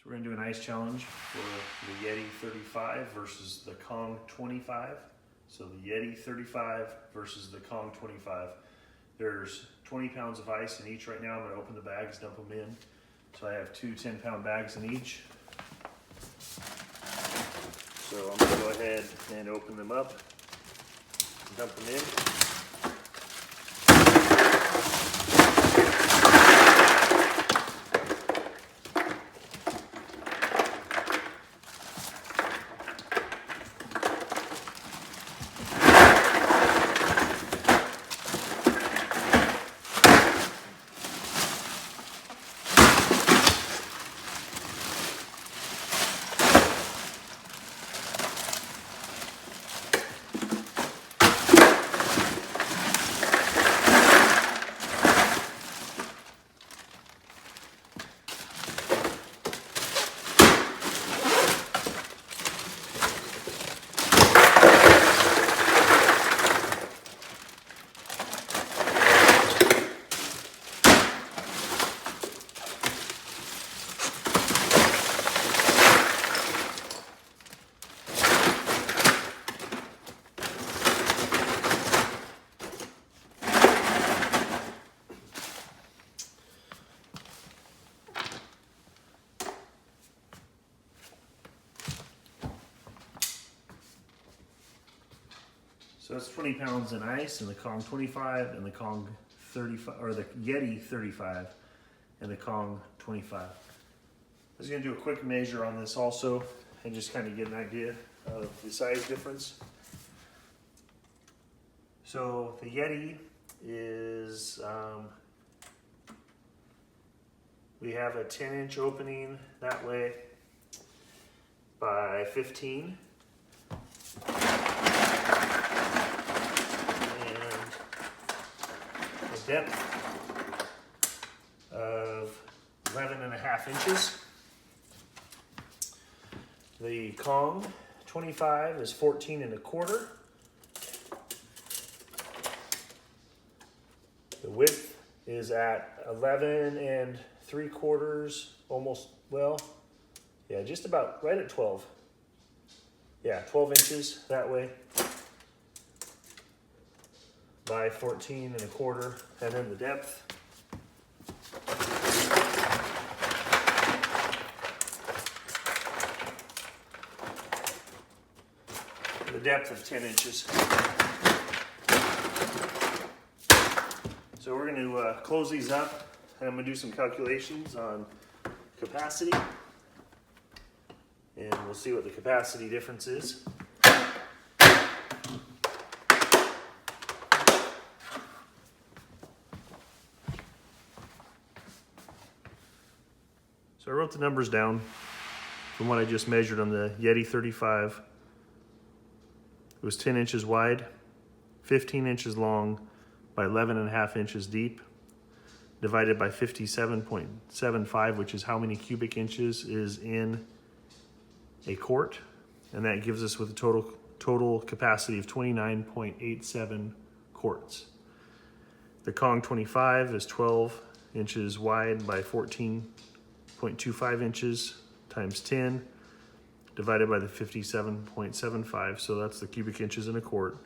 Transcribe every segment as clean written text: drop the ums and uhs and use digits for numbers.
So we're going to do an ice challenge for the Yeti 35 versus the Kong 25. So the Yeti 35 versus the Kong 25. There's 20 pounds of ice in each right now. I'm going to open the bags, dump them in. So I have two 10-pound bags in each. So I'm going to go ahead and open them up, dump them in. So that's 20 pounds in ice in the Kong 25 and the Kong 35, or the Yeti 35 and the Kong 25. I was going to do a quick measure on this also and just kind of get an idea of the size difference. So the Yeti is, we have a 10-inch opening that way by 15. Depth of 11.5 inches. The Kong 25 is 14.25. The width is at 11.75, almost, well, yeah, just about right at 12. Yeah, 12 inches that way. By 14.25, and then the depth. The depth of 10 inches. So we're going to close these up, and I'm going to do some calculations on capacity, and we'll see what the capacity difference is. So I wrote the numbers down from what I just measured on the Yeti 35. It was 10 inches wide, 15 inches long by 11.5 inches deep, divided by 57.75, which is how many cubic inches is in a quart. And that gives us with a total capacity of 29.87 quarts. The Kong 25 is 12 inches wide by 14.25 inches times 10 divided by the 57.75, so that's the cubic inches in a quart,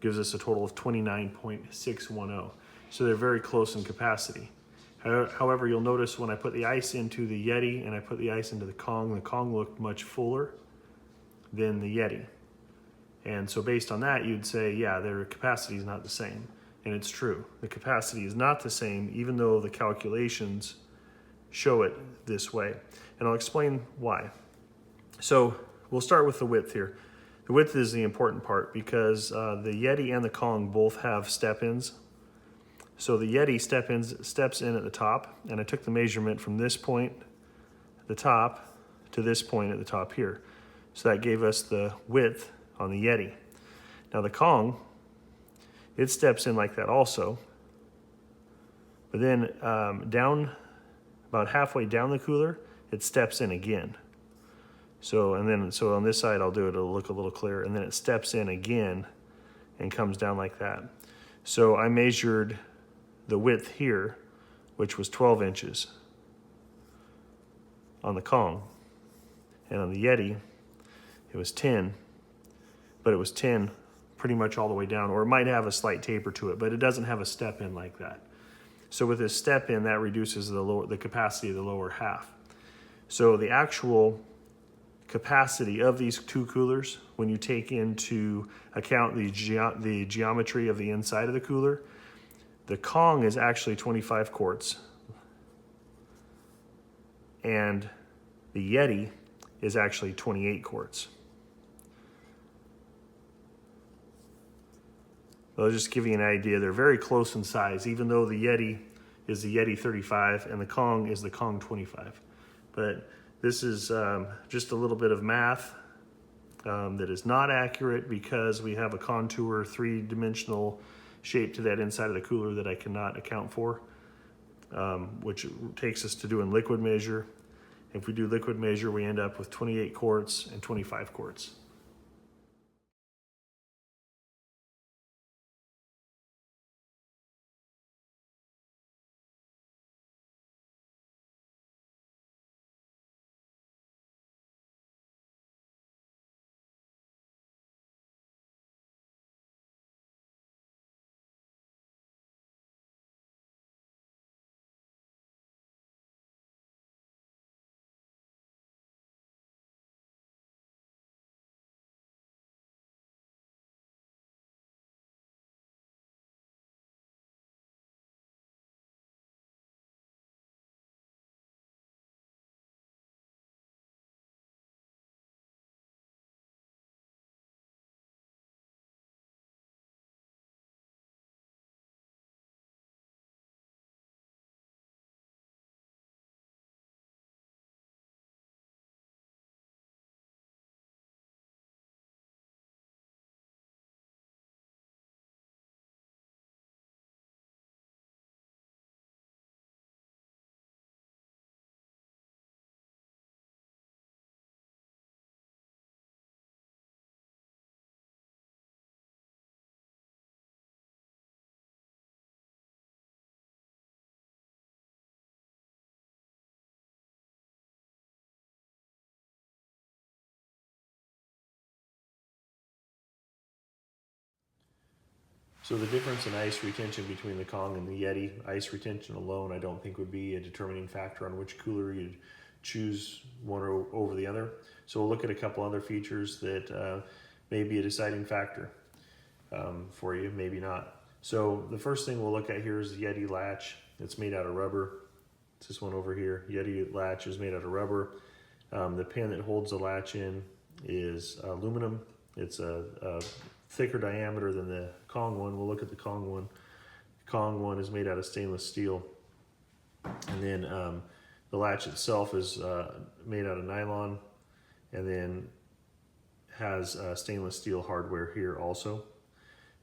gives us a total of 29.610. So they're very close in capacity. However, you'll notice when I put the ice into the Yeti and I put the ice into the Kong looked much fuller than the Yeti. And so based on that, you'd say, yeah, their capacity is not the same. And it's true. The capacity is not the same, even though the calculations show it this way. And I'll explain why. So we'll start with the width here. The width is the important part because the Yeti and the Kong both have step-ins. So the Yeti steps in at the top, and I took the measurement from this point at the top to this point at the top here. So that gave us the width on the Yeti. Now the Kong, it steps in like that also, but then down about halfway down the cooler, it steps in again. So on this side, I'll do it, it'll look a little clearer, and then it steps in again and comes down like that. So I measured the width here, which was 12 inches. on the Kong. And on the Yeti, it was 10, but it was 10 pretty much all the way down, or it might have a slight taper to it, but it doesn't have a step in like that. So with this step in, that reduces the capacity of the lower half. So the actual capacity of these two coolers, when you take into account the geometry of the inside of the cooler, the Kong is actually 25 quarts, and the Yeti is actually 28 quarts. I'll just give you an idea. They're very close in size, even though the Yeti is the Yeti 35 and the Kong is the Kong 25. But this is just a little bit of math that is not accurate because we have a contour three-dimensional shape to that inside of the cooler that I cannot account for, which takes us to doing liquid measure. If we do liquid measure, we end up with 28 quarts and 25 quarts. So the difference in ice retention between the Kong and the Yeti, ice retention alone I don't think would be a determining factor on which cooler you'd choose one over the other. So we'll look at a couple other features that may be a deciding factor for you, maybe not. So the first thing we'll look at here is the Yeti latch. It's made out of rubber. It's this one over here. Yeti latch is made out of rubber. The pin that holds the latch in is aluminum. It's a thicker diameter than the Kong one. We'll look at the Kong one. The Kong one is made out of stainless steel. And then the latch itself is made out of nylon, and then has stainless steel hardware here also.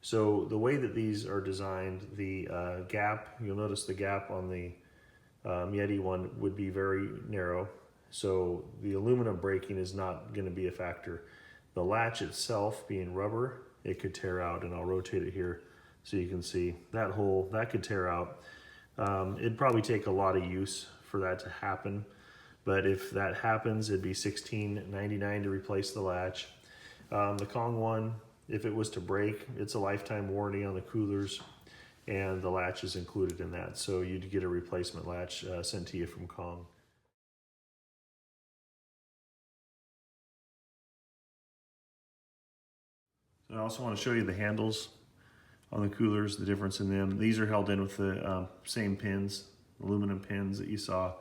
So the way that these are designed, the gap, you'll notice the gap on the Yeti one would be very narrow. So the aluminum braking is not going to be a factor. The latch itself being rubber, it could tear out, and I'll rotate it here so you can see that hole, that could tear out. It'd probably take a lot of use for that to happen, but if that happens, it'd be $16.99 to replace the latch. The Kong one, if it was to break, it's a lifetime warranty on the coolers, and the latch is included in that, so you'd get a replacement latch sent to you from Kong. I also want to show you the handles on the coolers, the difference in them. These are held in with the same pins, aluminum pins that you saw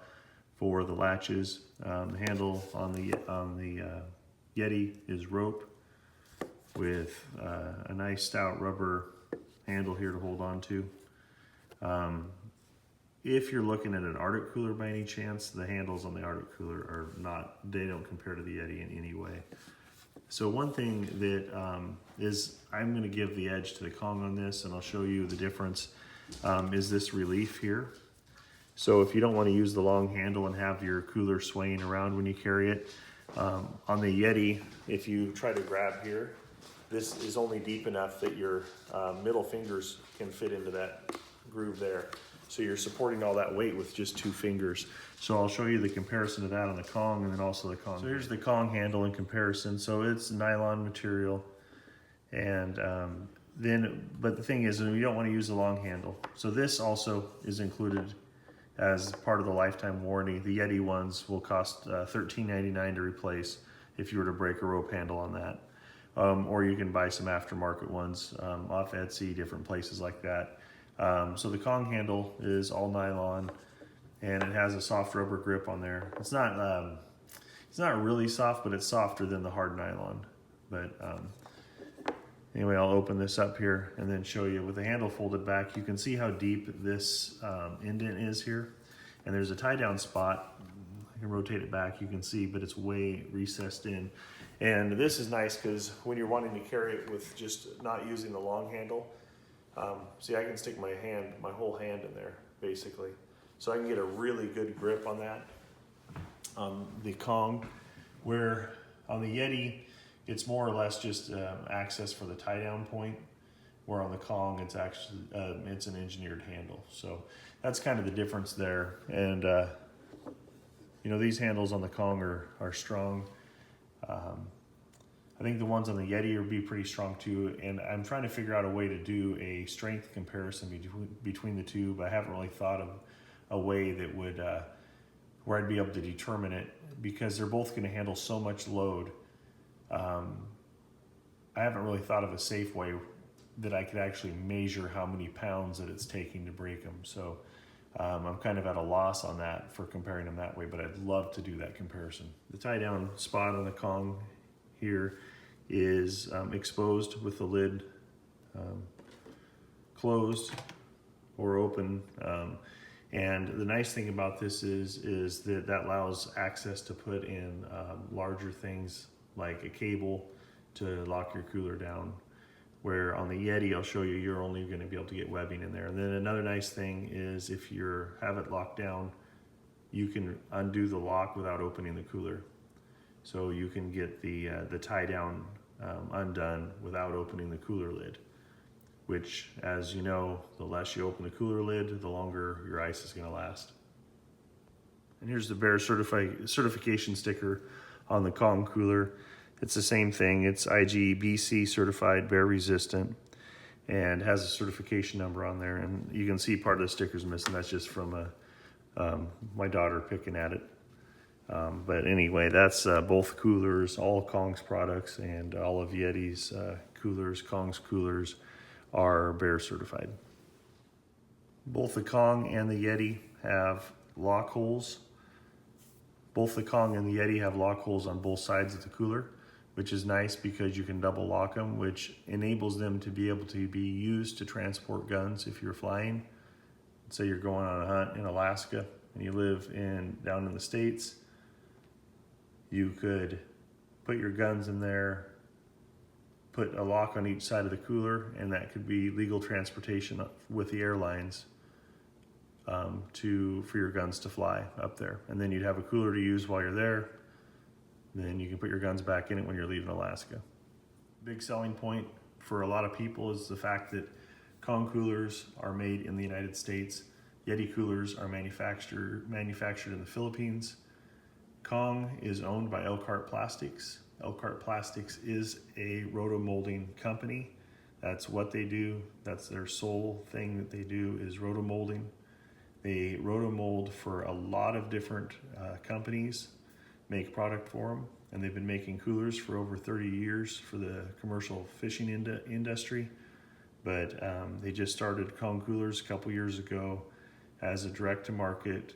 for the latches. The handle on the Yeti is rope with a nice stout rubber handle here to hold on to. If you're looking at an Arctic cooler by any chance, the handles on the Arctic cooler are not, they don't compare to the Yeti in any way. So one thing that I'm going to give the edge to the Kong on this, and I'll show you the difference, is this relief here. So if you don't want to use the long handle and have your cooler swaying around when you carry it, on the Yeti, if you try to grab here, this is only deep enough that your middle fingers can fit into that groove there. So you're supporting all that weight with just 2 fingers. So I'll show you the comparison of that on the Kong and then also the Kong. So here's the Kong handle in comparison. So it's nylon material. And but the thing is, you don't want to use the long handle. So this also is included as part of the lifetime warranty. The Yeti ones will cost $13.99 to replace if you were to break a rope handle on that. Or you can buy some aftermarket ones off Etsy, different places like that. So the Kong handle is all nylon, and it has a soft rubber grip on there. It's not really soft, but it's softer than the hard nylon. But anyway, I'll open this up here and then show you. With the handle folded back, you can see how deep this indent is here. And there's a tie down spot. I can rotate it back, you can see, but it's way recessed in. And this is nice because when you're wanting to carry it with just not using the long handle, see, I can stick my whole hand in there, basically. So I can get a really good grip on that. On the Kong, where on the Yeti, it's more or less just access for the tie down point, where on the Kong, it's actually, it's an engineered handle. So that's kind of the difference there. And you know, these handles on the Kong are strong. I think the ones on the Yeti will be pretty strong too, and I'm trying to figure out a way to do a strength comparison between the two, but I haven't really thought of a way that would, where I'd be able to determine it, because they're both going to handle so much load. I haven't really thought of a safe way that I could actually measure how many pounds that it's taking to break them. So I'm kind of at a loss on that for comparing them that way, but I'd love to do that comparison. The tie down spot on the Kong here is exposed with the lid closed or open. And the nice thing about this is that allows access to put in larger things like a cable to lock your cooler down. Where on the Yeti, I'll show you, you're only going to be able to get webbing in there. And then another nice thing is if you have it locked down, you can undo the lock without opening the cooler. So you can get the tie down undone without opening the cooler lid, which, as you know, the less you open the cooler lid, the longer your ice is going to last. And here's the Bear certification sticker on the Kong cooler. It's the same thing. It's IGBC certified, bear resistant, and has a certification number on there. And you can see part of the sticker's missing. That's just from my daughter picking at it. But anyway, that's both coolers, all Kong's products, and all of Yeti's coolers, Kong's coolers, are bear certified. Both the Kong and the Yeti have lock holes. Both the Kong and the Yeti have lock holes on both sides of the cooler, which is nice because you can double lock them, which enables them to be able to be used to transport guns if you're flying. Say you're going on a hunt in Alaska and you live down in the States, you could put your guns in there, put a lock on each side of the cooler, and that could be legal transportation with the airlines for your guns to fly up there. And then you'd have a cooler to use while you're there. Then you can put your guns back in it when you're leaving Alaska. Big selling point for a lot of people is the fact that Kong coolers are made in the United States. Yeti coolers are manufactured in the Philippines. Kong is owned by Elkhart Plastics. Elkhart Plastics is a rotomolding company. That's what they do. That's their sole thing that they do is rotomolding. They rotomold for a lot of different companies, make product for them, and they've been making coolers for over 30 years for the commercial fishing industry. But they just started Kong coolers a couple years ago as a direct-to-market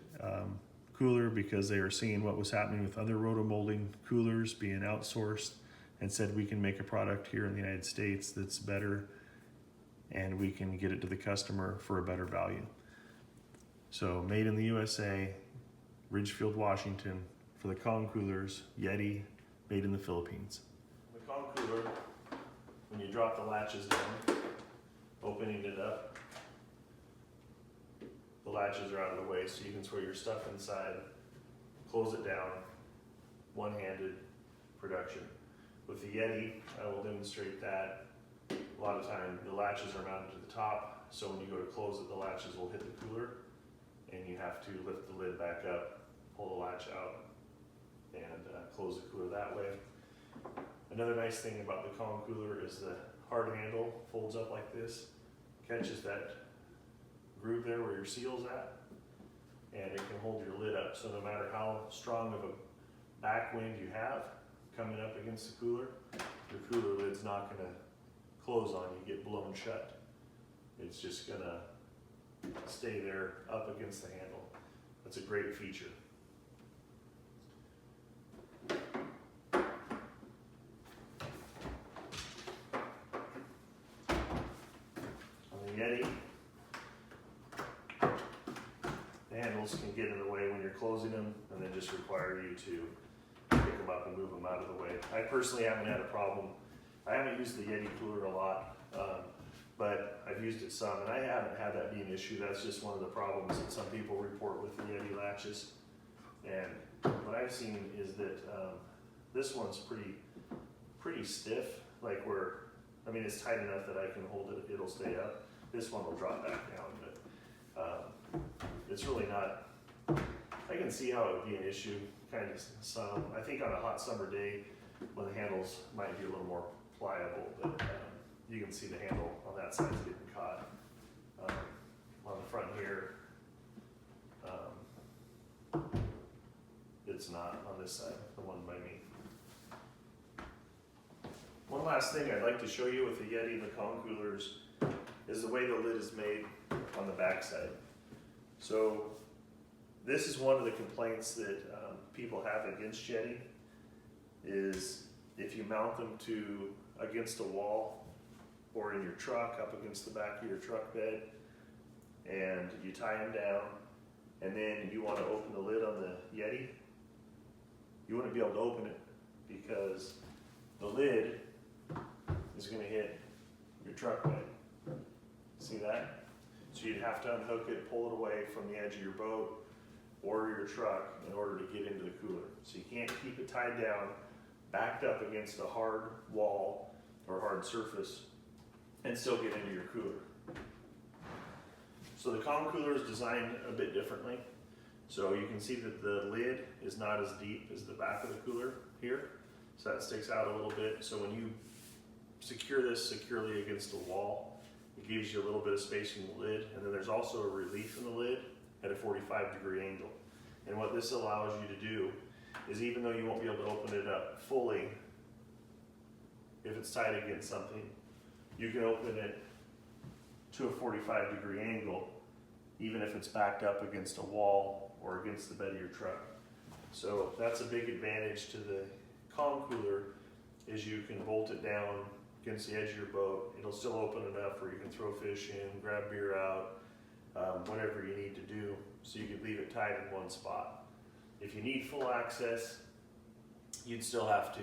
cooler because they were seeing what was happening with other rotomolding coolers being outsourced, and said we can make a product here in the United States that's better and we can get it to the customer for a better value. So made in the USA, Ridgefield, Washington, for the Kong coolers, Yeti, made in the Philippines. The Kong cooler, when you drop the latches down, opening it up, the latches are out of the way so you can throw your stuff inside, close it down, one-handed production. With the Yeti, I will demonstrate that. A lot of time the latches are mounted to the top so when you go to close it, the latches will hit the cooler, and you have to lift the lid back up, pull the latch out, and close the cooler that way. Another nice thing about the Kong cooler is the hard handle folds up like this, catches that groove there where your seal's at, and it can hold your lid up. So no matter how strong of a backwind you have coming up against the cooler, your cooler lid's not gonna close on you, get blown shut. It's just gonna stay there up against the handle. That's a great feature. On the Yeti, the handles can get in the way when you're closing them, and they just require you to pick them up and move them out of the way. I personally haven't had a problem. I haven't used the Yeti cooler a lot, but I've used it some, and I haven't had that be an issue. That's just one of the problems that some people report with the Yeti latches. And what I've seen is that this one's pretty stiff, like where, I mean, it's tight enough that I can hold it, it'll stay up. This one will drop back down, but it's really not, I can see how it would be an issue, kind of some. I think on a hot summer day, when the handles might be a little more pliable, but you can see the handle on that side's getting caught. On the front here, it's not on this side, the one by me. One last thing I'd like to show you with the Yeti and the Kong coolers is the way the lid is made on the back side. So this is one of the complaints that people have against Yeti, is if you mount them against a wall or in your truck, up against the back of your truck bed, and you tie them down, and then you want to open the lid on the Yeti, you wouldn't be able to open it because the lid is going to hit your truck bed. See that? So you'd have to unhook it, pull it away from the edge of your boat or your truck in order to get into the cooler. So you can't keep it tied down, backed up against a hard wall or hard surface, and still get into your cooler. So the Kong cooler is designed a bit differently. So you can see that the lid is not as deep as the back of the cooler here. So that sticks out a little bit. So when you secure this securely against a wall, it gives you a little bit of space in the lid. And then there's also a relief in the lid at a 45-degree angle. And what this allows you to do is, even though you won't be able to open it up fully, if it's tied against something, you can open it to a 45-degree angle, even if it's backed up against a wall or against the bed of your truck. So that's a big advantage to the Kong cooler, is you can bolt it down against the edge of your boat. It'll still open enough where you can throw fish in, grab beer out, whatever you need to do, so you can leave it tied in one spot. If you need full access, you'd still have to,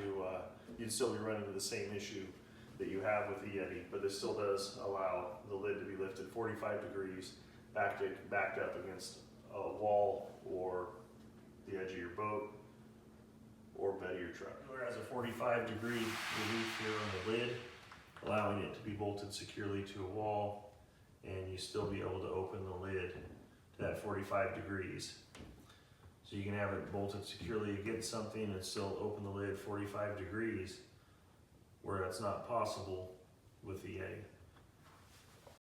you'd still be running into the same issue that you have with the Yeti, but this still does allow the lid to be lifted 45 degrees, backed up against a wall or the edge of your boat or bed of your truck. It has a 45-degree relief here on the lid, allowing it to be bolted securely to a wall, and you still be able to open the lid to that 45 degrees. So you can have it bolted securely against something and still open the lid 45 degrees, where that's not possible with the Yeti.